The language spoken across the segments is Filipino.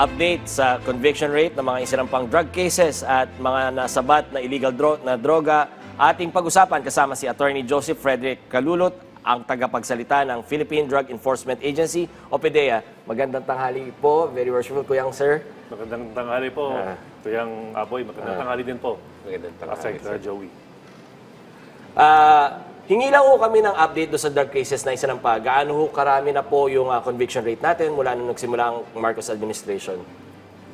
update sa conviction rate ng mga isinampang drug cases at mga nasabat na illegal na droga. Ating pag-usapan kasama si Attorney Joseph Frederick Calulot, ang tagapagsalita ng Philippine Drug Enforcement Agency o PDEA. Magandang tanghali po. Very worshipful, Kuyang Sir. Magandang tanghali po. Kuyang Aboy, magandang tanghali din po. Magandang tanghali, Sir Joey. Hingi lang ho kami ng update do sa drug cases na isinampa. Gaano ho karami na po yung conviction rate natin mula nung nagsimula ang Marcos administration?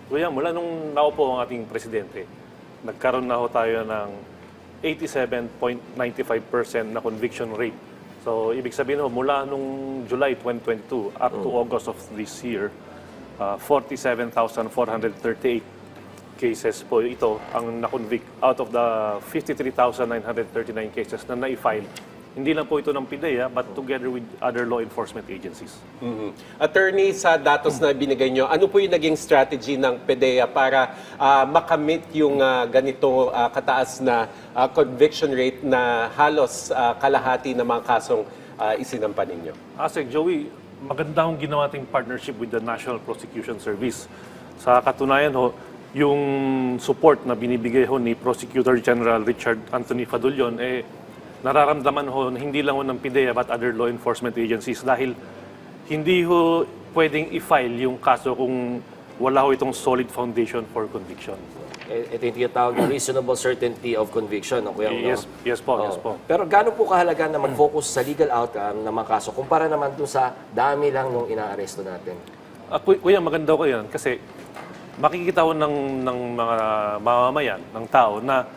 Kuyang, mula nung naupo ang ating presidente, nagkaroon na ho tayo ng 87.95% na conviction rate. So, ibig sabihin ho, mula nung July 2022 up to August of this year, 47,438 cases po ito ang na-convict out of the 53,939 cases na na-file. Hindi lang po ito ng PDEA but together with other law enforcement agencies. Attorney, sa datos na binigay nyo, ano po yung naging strategy ng PDEA para makamit yung ganito kataas na conviction rate na halos kalahati ng mga kasong isinampa ninyo? Asek Joey, maganda akong ginawa ating partnership with the National Prosecution Service. Sa katunayan ho, yung support na binibigay ho ni Prosecutor General Richard Anthony Fadulyon, nararamdaman ho na hindi lang ho ng PDEA but other law enforcement agencies dahil hindi ho pwedeng i-file yung kaso kung wala ho itong solid foundation for conviction. Ito yung tinatawag na reasonable certainty of conviction. No, Kuyang, Yes, no? yes po, yes po. Pero gaano po kahalaga na mag-focus sa legal outcome ng mga kaso kumpara naman dun sa dami lang nung inaaresto natin? Kuya, maganda ko yan kasi makikita ko ng mga mamamayan, ng tao na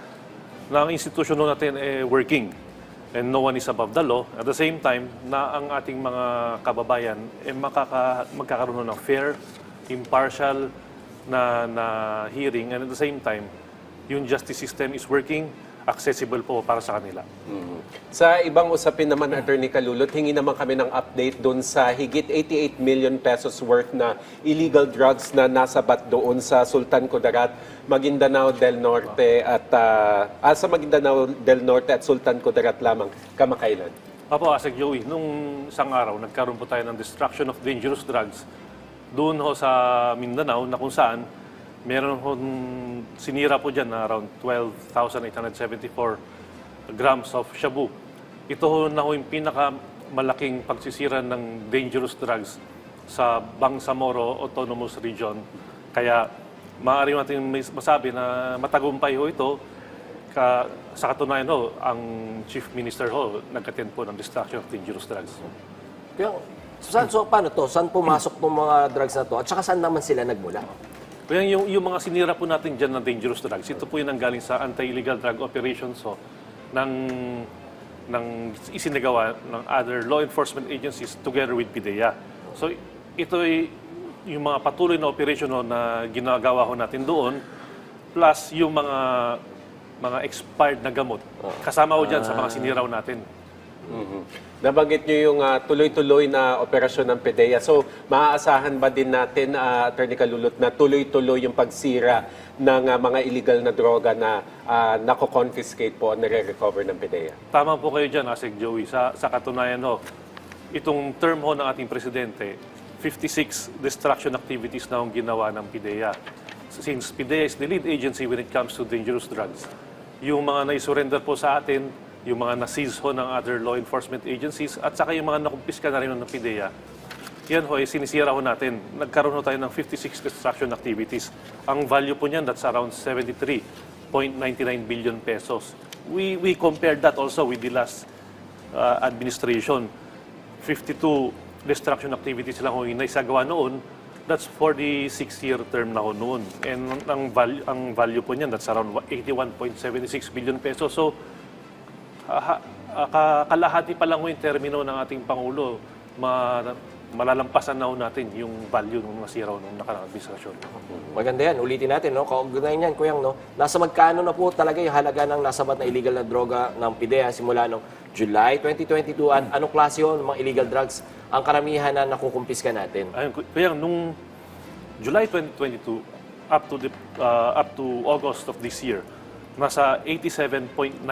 ang institusyon natin working and no one is above the law. At the same time, na ang ating mga kababayan magkakaroon ng fair, impartial na hearing, and at the same time, yung justice system is working, accessible po para sa kanila. Sa ibang usapin naman, Attorney Calulot, hingi naman kami ng update doon sa higit 88 million pesos worth na illegal drugs na nasabat doon sa Sultan Kudarat, Maguindanao del Norte at sa Maguindanao del Norte at Sultan Kudarat lamang kamakailan. Apo, Asek Joey, nung isang araw, nagkaroon po tayo ng destruction of dangerous drugs doon ho sa Mindanao na kung saan meron ho sinira po dyan na around 12,874 grams of shabu. Ito ho na ho yung pinakamalaking pagsisira ng dangerous drugs sa Bangsamoro Autonomous Region. Kaya maaari natin masabi na matagumpay ho ito. Sa katunayan ho, ang Chief Minister ho nag-attend po ng destruction of dangerous drugs. Kaya, paano to? Saan pumasok itong mga drugs na to? At saka saan naman sila nagmula? Kaya yung mga sinira po natin dyan ng dangerous drugs, ito po yung nanggaling sa anti-illegal drug operations ng isinagawa ng other law enforcement agencies together with PDEA. So ito ay yung mga patuloy na operation na ginagawa ho natin doon, plus yung mga expired na gamot. Kasama ho dyan sa mga sinira ho natin. Nabanggit nyo yung tuloy-tuloy na operasyon ng PDEA. So, maaasahan ba din natin, Attorney Calulot, na tuloy-tuloy yung pagsira ng mga illegal na droga na nako-confiscate po at nare-recover ng PDEA? Tama po kayo dyan, Asek Joey. Sa katunayan ho, itong term ho ng ating presidente, 56 destruction activities na ang ginawa ng PDEA. Since PDEA is the lead agency when it comes to dangerous drugs, yung mga naisurrender po sa atin, yung mga na-seize ho ng other law enforcement agencies, at saka yung mga nakumpiska na rin ng PDEA, yan ho, sinisira ho natin. Nagkaroon ho tayo ng 56 destruction activities. Ang value po niyan, that's around 73.99 billion pesos. We compared that also with the last administration. 52 destruction activities lang ho yung naisagawa noon. That's for the 6-year term na ho noon. And ang value po niyan, that's around 81.76 billion pesos. So, kalahati pa lang yung termino ng ating Pangulo, malalampasan na natin yung value ng nasira ng nakaraang administrasyon. Maganda yan. Ulitin natin, no? Kaugnayan yan, Kuyang, no? Nasa magkano na po talaga yung halaga ng nasabat na illegal na droga ng PDEA simula noong July 2022 at anong klase yun, mga illegal drugs, ang karamihan na nakukumpiska natin? Ayun, Kuyang, nung July 2022 up to August of this year, nasa 87.19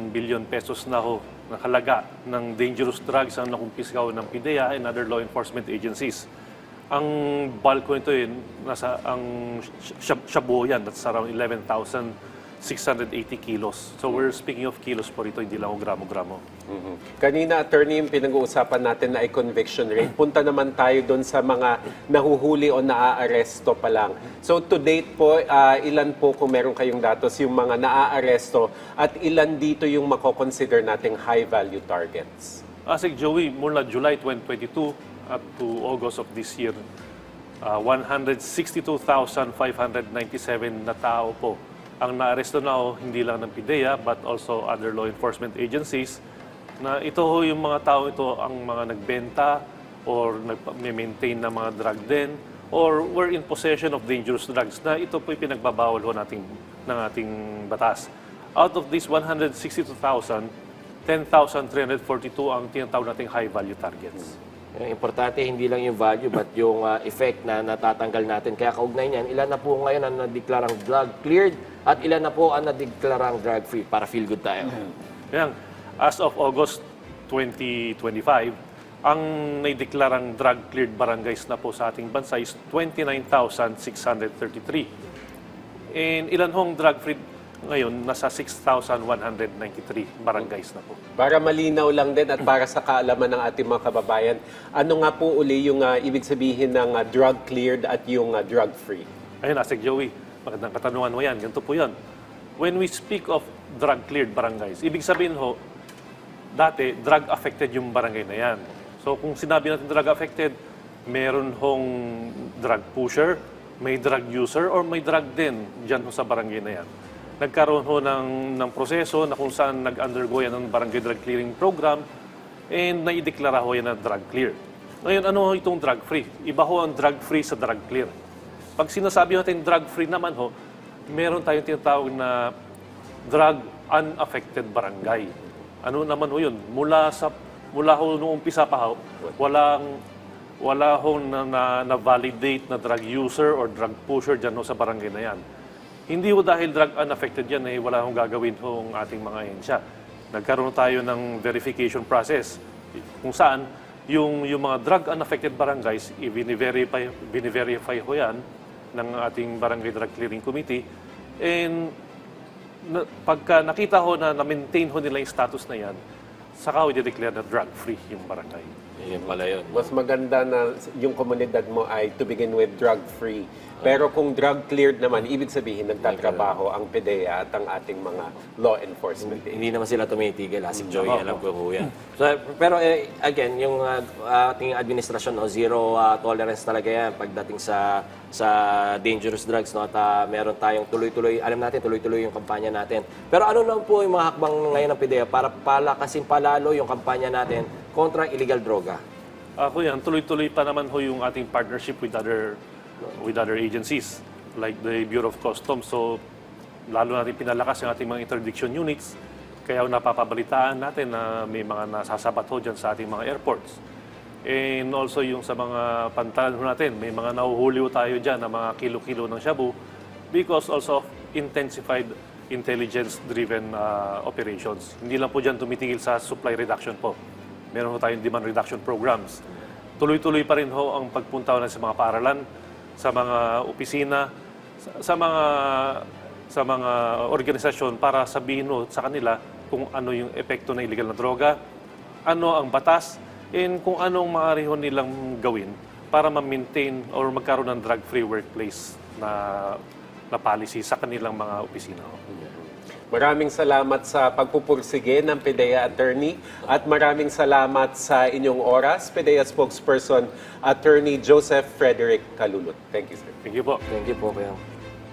billion pesos na ho na halaga ng dangerous drugs ang nakumpiskaw ng PDEA and other law enforcement agencies. Ang bulk ko nito nasa ang shabu yan, that's around 11,680 kilos. So we're speaking of kilos po rito, hindi lang o gramo-gramo. Kanina, attorney, yung pinag-uusapan natin na ay conviction rate. Punta naman tayo doon sa mga nahuhuli o naaaresto pa lang. So to date po, ilan po kung meron kayong datos yung mga naaaresto at ilan dito yung mako-consider nating high-value targets? Asik Joey, mula July 2022 up to August of this year, 162,597 na tao po ang naaresto na hindi lang ng PIDEA but also other law enforcement agencies na ito ho yung mga tao ito ang mga nagbenta or nag-maintain ng mga drug den or were in possession of dangerous drugs na ito po yung pinagbabawal ho ng ating batas. Out of these 162,000, 10,342 ang tinatawag nating high-value targets. Yung importante, hindi lang yung value, but yung effect na natatanggal natin. Kaya kaugnay niyan, ilan na po ngayon ang nadeklarang drug-cleared at ilan na po ang nadeklarang drug-free para feel good tayo. Kaya, as of August 2025, ang naideklarang drug-cleared barangays na po sa ating bansa is 29,633. And ilan hong drug-free ngayon? Nasa 6,193 barangays na po. Para malinaw lang din at para sa kaalaman ng ating mga kababayan, ano nga po uli yung ibig sabihin ng drug-cleared at yung drug-free? Ayun, Asik Joey, magandang katanungan mo yan. Ganito po yan. When we speak of drug-cleared barangays, ibig sabihin ho, dati, drug-affected yung barangay na yan. So kung sinabi natin drug-affected, meron hong drug pusher, may drug user, or may drug din dyan ho sa barangay na yan. Nagkaroon ho ng proseso na kung saan nag-undergo yan ng barangay drug clearing program and naideklara ho yan na drug clear. Ngayon, ano ho itong drug free? Iba ho ang drug free sa drug clear. Pag sinasabi natin drug free naman ho, meron tayong tinatawag na drug unaffected barangay. Ano naman ho yun? Mula ho nung umpisa pa ho, wala ho na validate na drug user or drug pusher dyan ho sa barangay na yan. Hindi ho dahil drug unaffected yan, wala hong gagawin hong ating mga ahensya. Nagkaroon tayo ng verification process kung saan yung mga drug unaffected barangays, bini-verify ho yan ng ating Barangay Drug Clearing Committee. And pagka nakita ho na na-maintain ho nila yung status na yan, saka ho i-declare na drug-free yung barangay. Yun pala yun. Mas maganda na yung komunidad mo ay to begin with drug-free. Pero kung drug-cleared naman, ibig sabihin nagtatrabaho ang PIDEA at ang ating mga law enforcement. Hindi naman sila tumitigil, Asik Joey, alam ko po yan. So, pero again, yung ating administrasyon, zero tolerance talaga yan pagdating sa dangerous drugs. No? At meron tayong tuloy-tuloy, alam natin, tuloy-tuloy yung kampanya natin. Pero ano lang po yung mga hakbang ngayon ng PIDEA para palakasin palalo yung kampanya natin kontra illegal droga? Ako yan, tuloy-tuloy pa naman ho yung ating partnership with other agencies like the Bureau of Customs. So, lalo natin pinalakas yung ating mga interdiction units. Kaya napapabalitaan natin na may mga nasasabat ho dyan sa ating mga airports. And also yung sa mga pantalan ho natin, may mga nahuhuli ho tayo dyan na mga kilo-kilo ng shabu because also of intensified intelligence-driven operations. Hindi lang po dyan tumitigil sa supply reduction po. Meron ho tayong demand reduction programs. Tuloy-tuloy pa rin ho ang pagpunta ho sa mga paaralan, sa mga opisina, sa mga organisasyon para sabihin ho sa kanila kung ano yung epekto ng illegal na droga, ano ang batas, and kung anong maaari ho nilang gawin para ma-maintain or magkaroon ng drug-free workplace na policy sa kanilang mga opisina ho. Maraming salamat sa pagpupursige ng PIDEA Attorney at maraming salamat sa inyong oras, PIDEA Spokesperson Attorney Joseph Frederick Calulot. Thank you, sir. Thank you po. Thank you po, Kuya.